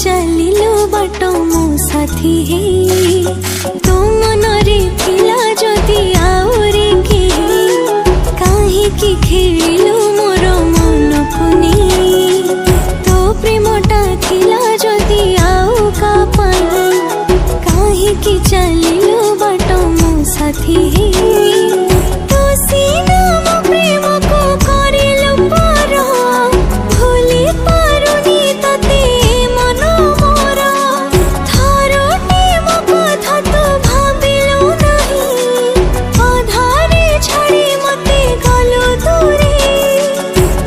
चलिलो बाट मो साथी हे तो मनरे थिला जदि आउरे के काहेकि खेलिलो मोर मन कुनी तो प्रेमटा थिला जदि आउ का पाई काहेकि चलिलो बाट मो साथी हे तो सीना मो प्रेम को करिलो पार भूली पारुनी तते मन मोर थरटे मो कथा तो भाबिलो नहीं अधारे छाड़ी मते गलो दूरे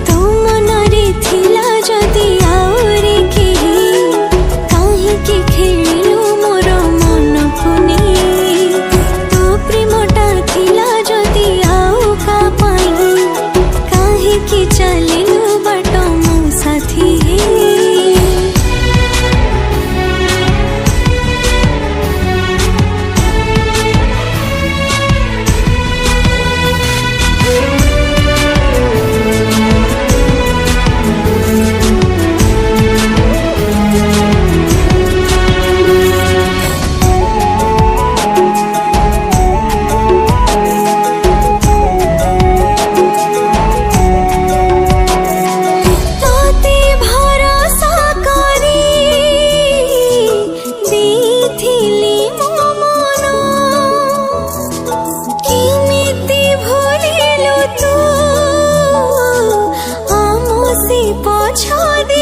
तो मनरे थिला जदि आउरे के काहेकि खेलिलो मोर मन पुनी तो प्रेमटा थिला जदि आउ का पाई काहेकि चलिलो बाट मो साथी हे तोते भरोसा करी देथिली मो मन किमिति भूलिलु तू आमो से पछादी